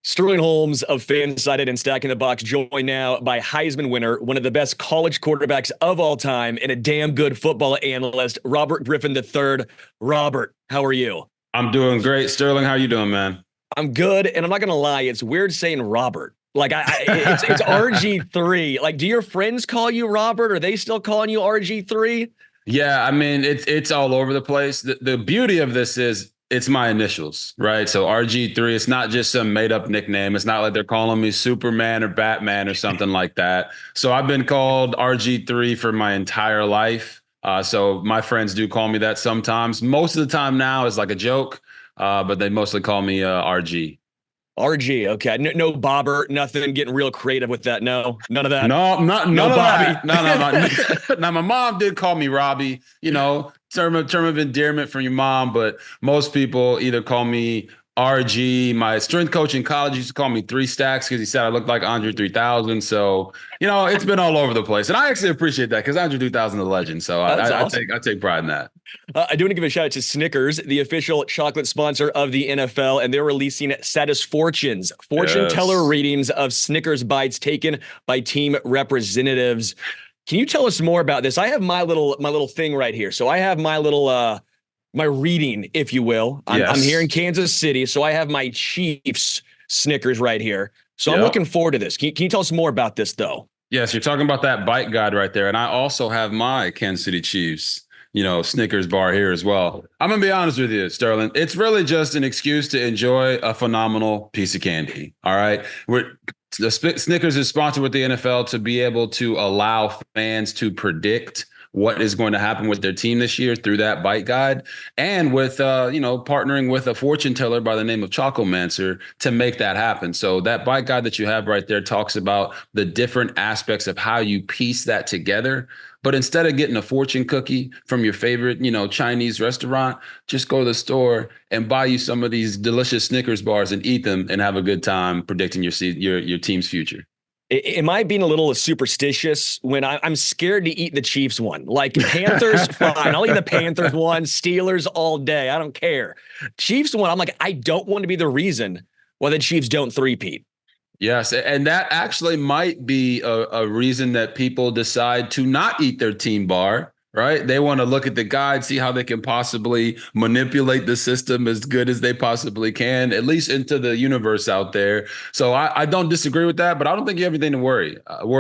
Sterling Holmes of Fansided and Stacking the Box, joined now by Heisman winner, one of the best college quarterbacks of all time, and a damn good football analyst, Robert Griffin III. Robert, how are you? I'm doing great. Sterling, how you doing, man? I'm good, and I'm not gonna lie, it's weird saying Robert. Like it's RG3. Like, do your friends call you Robert? Are they still calling you RG3? Yeah, I mean it's all over the place. The beauty of this is it's my initials, right? So RG3, it's not just some made up nickname. It's not like they're calling me Superman or Batman or something like that. So I've been called RG3 for my entire life. So my friends do call me that sometimes. Most of the time now is like a joke, but they mostly call me RG. RG, okay. No bobber, nothing getting real creative with that. No, none of that. No, not No none of Bobby. that. No, no, no. Now my mom did call me Robbie, term of endearment from your mom, but most people either call me RG. My strength coach in college used to call me Three Stacks because he said I looked like Andre 3000. So, it's been all over the place. And I actually appreciate that because Andre 3000 is a legend. So That's I awesome. take pride in that. I do want to give a shout out to Snickers, the official chocolate sponsor of the NFL, and they're releasing Satisfortunes, fortune teller Yes. readings of Snickers bites taken by team representatives. Can you tell us more about this? I have my little thing right here. So I have my little my reading, if you will. I'm here in Yes. Kansas City, so I have my Chiefs Snickers right here. So I'm Yep. looking forward to this. Can you tell us more about this though? Yes, you're talking about that bike guide right there. And I also have my Kansas City Chiefs, Snickers bar here as well. I'm going to be honest with you, Sterling. It's really just an excuse to enjoy a phenomenal piece of candy. All right. Snickers is sponsored with the NFL to be able to allow fans to predict what is going to happen with their team this year through that bite guide, and with partnering with a fortune teller by the name of Chocomancer to make that happen. So that bite guide that you have right there talks about the different aspects of how you piece that together. But instead of getting a fortune cookie from your favorite, Chinese restaurant, just go to the store and buy you some of these delicious Snickers bars and eat them and have a good time predicting your team's future. Am I being a little superstitious when I'm scared to eat the Chiefs one? Like Panthers, fine. I'll eat the Panthers one, Steelers all day. I don't care. Chiefs one, I'm like, I don't want to be the reason why the Chiefs don't three-peat. Yes, and that actually might be a reason that people decide to not eat their team bar, right? They want to look at the guide, see how they can possibly manipulate the system as good as they possibly can, at least into the universe out there. So I don't disagree with that, but I don't think you have anything to worry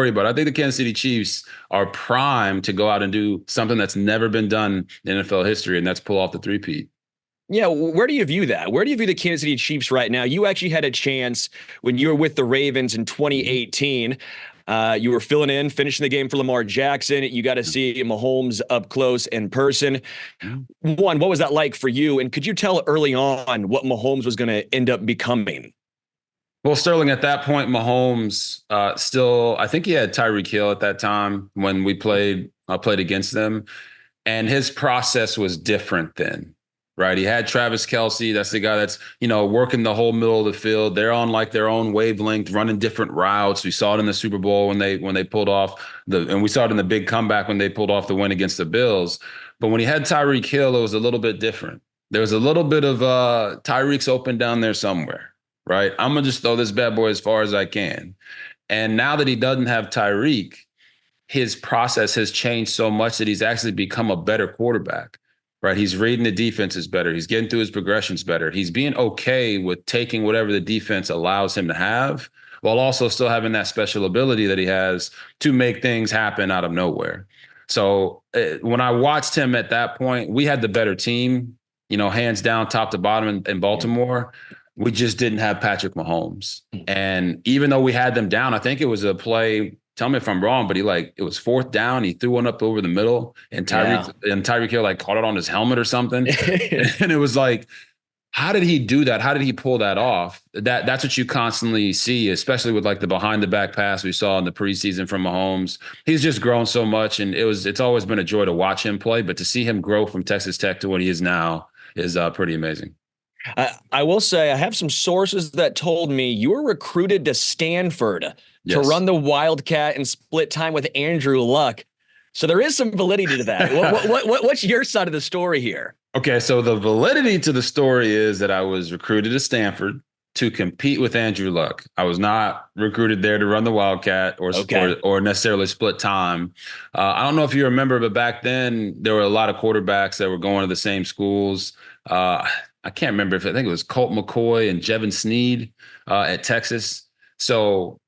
about. I think the Kansas City Chiefs are primed to go out and do something that's never been done in NFL history, and that's pull off the three-peat. Yeah, where do you view that? Where do you view the Kansas City Chiefs right now? You actually had a chance when you were with the Ravens in 2018. You were filling in, finishing the game for Lamar Jackson. You got to see Mahomes up close in person. One, what was that like for you? And could you tell early on what Mahomes was going to end up becoming? Well, Sterling, at that point, Mahomes still, I think he had Tyreek Hill at that time when we played against them, and his process was different then, right? He had Travis Kelce. That's the guy that's working the whole middle of the field. They're on like their own wavelength, running different routes. We saw it in the Super Bowl when they pulled off and we saw it in the big comeback when they pulled off the win against the Bills. But when he had Tyreek Hill, it was a little bit different. There was a little bit of Tyreek's open down there somewhere, right? I'm gonna just throw this bad boy as far as I can. And now that he doesn't have Tyreek, his process has changed so much that he's actually become a better quarterback, right? He's reading the defenses better. He's getting through his progressions better. He's being okay with taking whatever the defense allows him to have, while also still having that special ability that he has to make things happen out of nowhere. So when I watched him at that point, we had the better team, hands down, top to bottom in Baltimore. We just didn't have Patrick Mahomes. And even though we had them down, I think it was a play. Tell me if I'm wrong, but it was fourth down. He threw one up over the middle, and Yeah. Tyreek Hill like caught it on his helmet or something. And it was like, how did he do that? How did he pull that off? That's what you constantly see, especially with like the behind the back pass we saw in the preseason from Mahomes. He's just grown so much, and it's always been a joy to watch him play. But to see him grow from Texas Tech to what he is now is pretty amazing. I will say I have some sources that told me you were recruited to Stanford to Yes. run the Wildcat and split time with Andrew Luck. So there is some validity to that. What's your side of the story here? Okay, so the validity to the story is that I was recruited to Stanford. to compete with Andrew Luck. I was not recruited there to run the Wildcat or necessarily split time. I don't know if you remember, but back then there were a lot of quarterbacks that were going to the same schools. I can't remember I think it was Colt McCoy and Jevin Sneed at Texas. So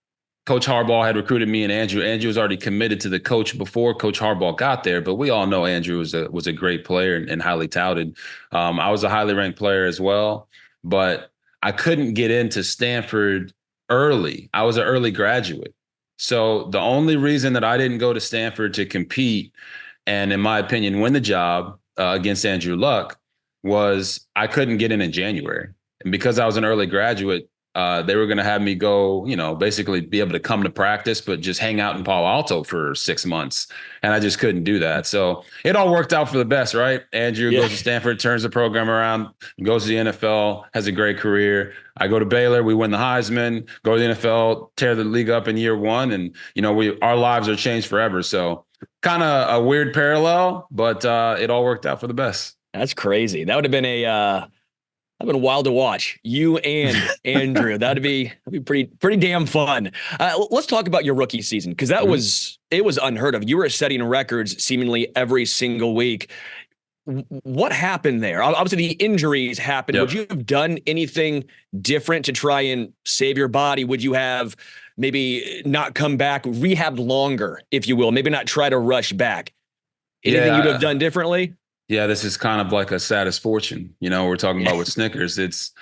Coach Harbaugh had recruited me and Andrew. Andrew was already committed to the coach before Coach Harbaugh got there, but we all know Andrew was a great player and highly touted. I was a highly ranked player as well, but I couldn't get into Stanford early. I was an early graduate. So the only reason that I didn't go to Stanford to compete and, in my opinion, win the job against Andrew Luck was I couldn't get in January. And because I was an early graduate, they were going to have me go, basically be able to come to practice, but just hang out in Palo Alto for 6 months. And I just couldn't do that. So it all worked out for the best, right? Andrew goes to Stanford, turns the program around, goes to the NFL, has a great career. I go to Baylor, we win the Heisman, go to the NFL, tear the league up in year one. And, our lives are changed forever. So kind of a weird parallel, but it all worked out for the best. That's crazy. That would have been I've been wild to watch you and Andrew. That'd be pretty damn fun. Let's talk about your rookie season, because it was unheard of. You were setting records seemingly every single week. What happened there? Obviously, the injuries happened. Yep. Would you have done anything different to try and save your body? Would you have maybe not come back, rehabbed longer, if you will? Maybe not try to rush back. Anything you'd have done differently? Yeah, this is kind of like a saddest fortune, we're talking about with Snickers. It's,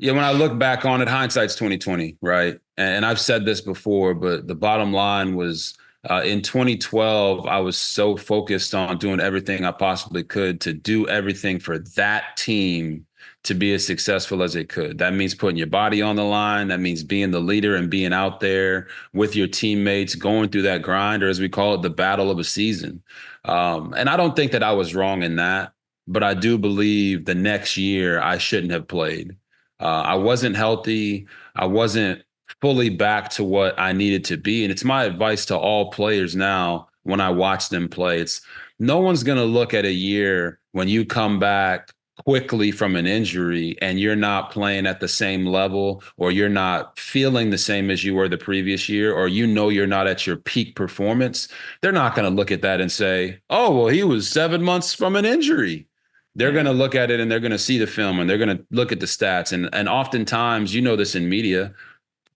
when I look back on it, hindsight's 2020, right? And I've said this before, but the bottom line was in 2012, I was so focused on doing everything I possibly could to do everything for that team to be as successful as it could. That means putting your body on the line. That means being the leader and being out there with your teammates, going through that grind, or as we call it, the battle of a season. And I don't think that I was wrong in that, but I do believe the next year I shouldn't have played. I wasn't healthy. I wasn't fully back to what I needed to be. And it's my advice to all players now when I watch them play. It's no one's going to look at a year when you come back quickly from an injury and you're not playing at the same level, or you're not feeling the same as you were the previous year, or you're not at your peak performance. They're not going to look at that and say, oh, well, he was 7 months from an injury. They're going to look at it and they're going to see the film and they're going to look at the stats. And oftentimes, this in media,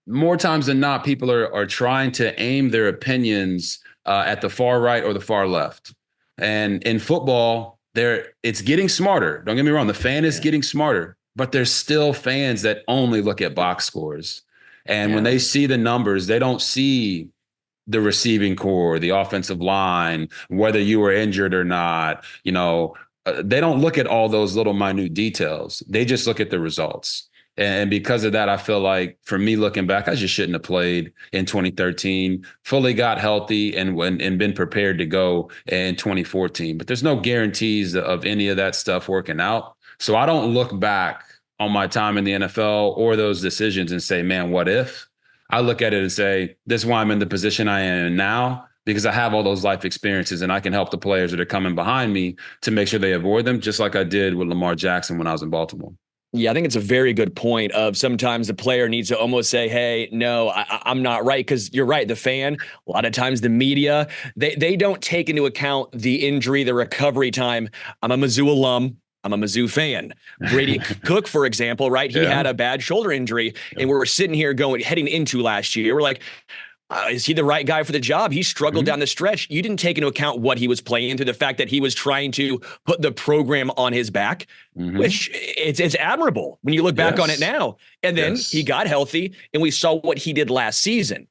more times than not, people are trying to aim their opinions at the far right or the far left. And in football, it's getting smarter. Don't get me wrong. The fan is getting smarter, but there's still fans that only look at box scores. And when they see the numbers, they don't see the receiving core, the offensive line, whether you were injured or not. They don't look at all those little minute details. They just look at the results. And because of that, I feel like for me looking back, I just shouldn't have played in 2013, fully got healthy and been prepared to go in 2014. But there's no guarantees of any of that stuff working out. So I don't look back on my time in the NFL or those decisions and say, man, what if? I look at it and say, this is why I'm in the position I am now, because I have all those life experiences and I can help the players that are coming behind me to make sure they avoid them, just like I did with Lamar Jackson when I was in Baltimore. Yeah, I think it's a very good point of sometimes the player needs to almost say, hey, no, I'm not right. Because you're right. The fan, a lot of times the media, they don't take into account the injury, the recovery time. I'm a Mizzou alum. I'm a Mizzou fan. Brady Cook, for example, right? He had a bad shoulder injury. And we're sitting here heading into last year. We're like, is he the right guy for the job? He struggled down the stretch. You didn't take into account what he was playing into, the fact that he was trying to put the program on his back, which it's admirable when you look back on it now. And then he got healthy and we saw what he did last season.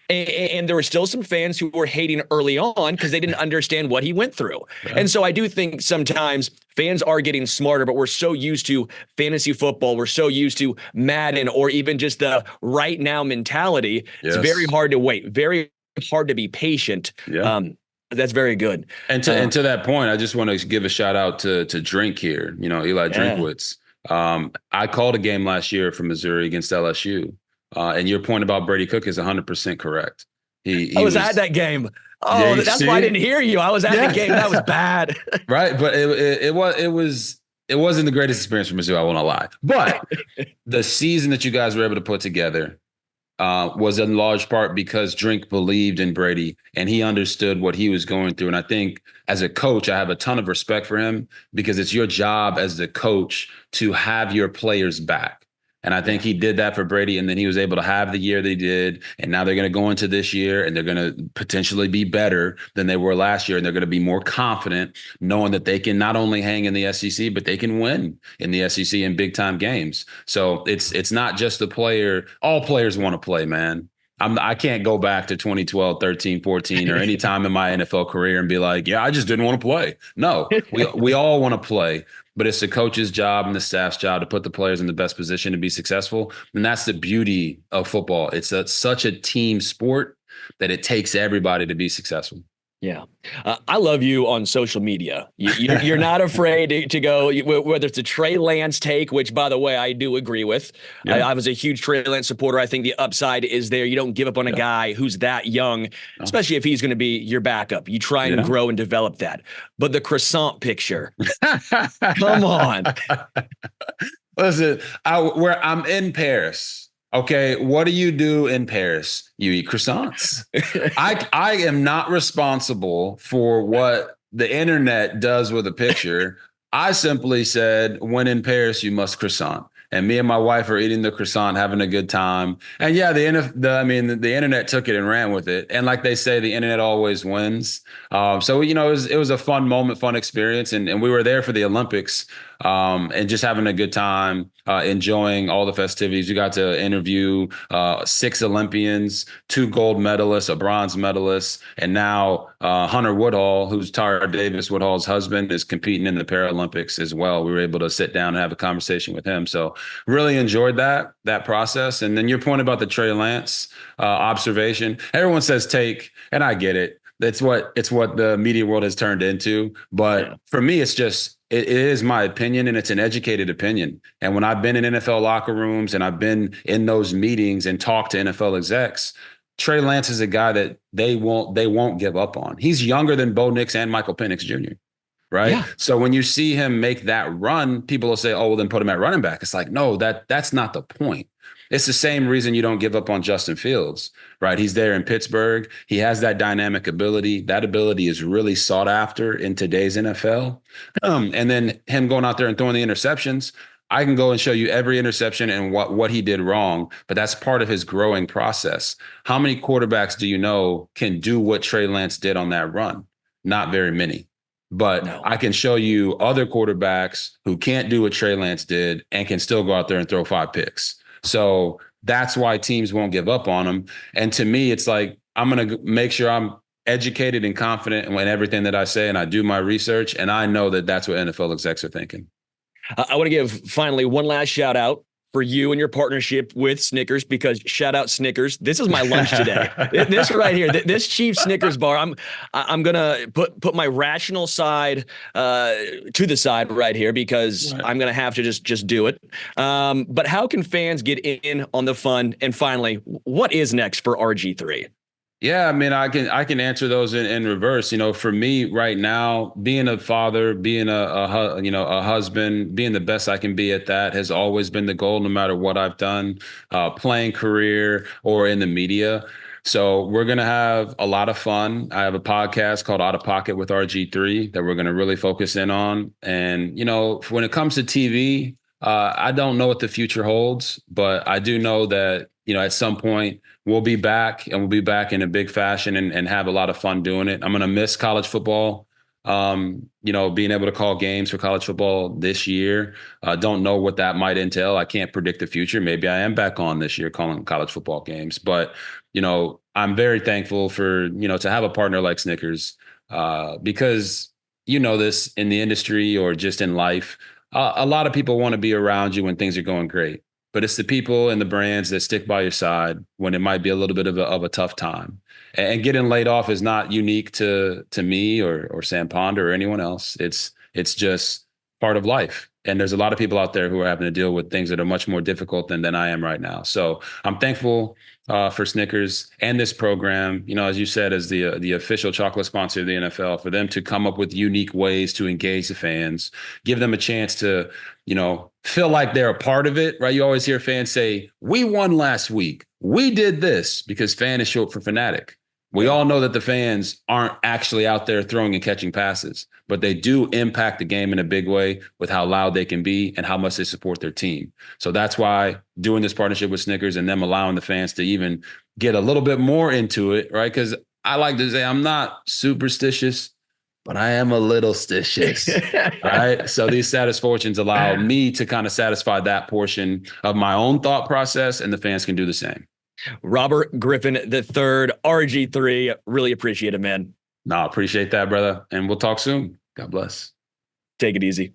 And there were still some fans who were hating early on because they didn't understand what he went through. Right. And so I do think sometimes fans are getting smarter, but we're so used to fantasy football. We're so used to Madden or even just the right now mentality. It's very hard to wait, very hard to be patient. That's very good. And to that point, I just want to give a shout out to Drink here, Eli Drinkwitz. I called a game last year for Missouri against LSU. And your point about Brady Cook is 100% correct. He I was at that game. Oh, that's why I didn't hear you. I was at the game. That was bad. Right. But it was it wasn't the greatest experience for Mizzou, I will not lie. But the season that you guys were able to put together was in large part because Drink believed in Brady and he understood what he was going through. And I think as a coach, I have a ton of respect for him because it's your job as the coach to have your players back. And I think he did that for Brady. And then he was able to have the year they did. And now they're going to go into this year and they're going to potentially be better than they were last year. And they're going to be more confident knowing that they can not only hang in the SEC, but they can win in the SEC in big time games. So it's not just the player. All players want to play, man. I can't go back to 2012, 13, 14, or any time in my NFL career and be like, yeah, I just didn't want to play. No, we all want to play, but it's the coach's job and the staff's job to put the players in the best position to be successful. And that's the beauty of football. It's such a team sport that it takes everybody to be successful. Yeah. I love you on social media. You're not afraid to go, whether it's a Trey Lance take, which, by the way, I do agree with. Yeah. I was a huge Trey Lance supporter. I think the upside is there. You don't give up on a guy who's that young, especially if he's going to be your backup. You try and grow and develop that. But the croissant picture, come on. Listen, I'm in Paris. Okay, what do you do in Paris? You eat croissants. I am not responsible for what the internet does with a picture. I simply said, when in Paris, you must croissant. And me and my wife are eating the croissant, having a good time. And yeah, the internet took it and ran with it. And like they say, the internet always wins. So, it was a fun moment, fun experience. And we were there for the Olympics and just having a good time, enjoying all the festivities. We got to interview 6 Olympians, 2 gold medalists, a bronze medalist, and now Hunter Woodhall, who's Tara Davis Woodhall's husband, is competing in the Paralympics as well. We were able to sit down and have a conversation with him. So really enjoyed that process. And then your point about the Trey Lance observation, everyone says take, and I get it. It's what the media world has turned into. But for me, it's just, it is my opinion, and it's an educated opinion. And when I've been in NFL locker rooms and I've been in those meetings and talked to NFL execs, Trey Lance is a guy that they won't give up on. He's younger than Bo Nix and Michael Penix Jr. Right. Yeah. So when you see him make that run, people will say, oh, well, then put him at running back. It's like, no, that's not the point. It's the same reason you don't give up on Justin Fields, right? He's there in Pittsburgh. He has that dynamic ability. That ability is really sought after in today's NFL. And then him going out there and throwing the interceptions, I can go and show you every interception and what he did wrong, but that's part of his growing process. How many quarterbacks do you know can do what Trey Lance did on that run? Not very many. But no. I can show you other quarterbacks who can't do what Trey Lance did and can still go out there and throw 5 picks. So that's why teams won't give up on him. And to me, it's like, I'm going to make sure I'm educated and confident in everything that I say, and I do my research. And I know that that's what NFL execs are thinking. I want to give finally one last shout out for you and your partnership with Snickers, because shout out Snickers. This is my lunch today. This right here, this cheap Snickers bar. I'm gonna put my rational side to the side right here, because I'm gonna have to just do it. But how can fans get in on the fun? And finally, what is next for rgIII? Yeah, I mean, I can answer those in reverse. For me right now, being a father, being a husband, being the best I can be at that has always been the goal, no matter what I've done, playing career or in the media. So we're going to have a lot of fun. I have a podcast called Out of Pocket with rgIII that we're going to really focus in on. And, when it comes to TV, I don't know what the future holds, but I do know that, at some point we'll be back, and we'll be back in a big fashion and have a lot of fun doing it. I'm going to miss college football, being able to call games for college football this year. Don't know what that might entail. I can't predict the future. Maybe I am back on this year calling college football games, but, I'm very thankful for, to have a partner like Snickers, because, this in the industry or just in life, a lot of people want to be around you when things are going great. But it's the people and the brands that stick by your side when it might be a little bit of a tough time. And getting laid off is not unique to me or Sam Ponder or anyone else. It's just part of life. And there's a lot of people out there who are having to deal with things that are much more difficult than I am right now. So I'm thankful for Snickers and this program, as you said, as the official chocolate sponsor of the NFL, for them to come up with unique ways to engage the fans, give them a chance to, feel like they're a part of it, right? You always hear fans say, we won last week. We did this, because fan is short for fanatic. We all know that the fans aren't actually out there throwing and catching passes, but they do impact the game in a big way with how loud they can be and how much they support their team. So that's why doing this partnership with Snickers and them allowing the fans to even get a little bit more into it, right? Because I like to say I'm not superstitious, but I am a little stitious, right? So these Satis Fortunes allow me to kind of satisfy that portion of my own thought process, and the fans can do the same. Robert Griffin III, rgIII. Really appreciate it, man. No, appreciate that, brother. And we'll talk soon. God bless. Take it easy.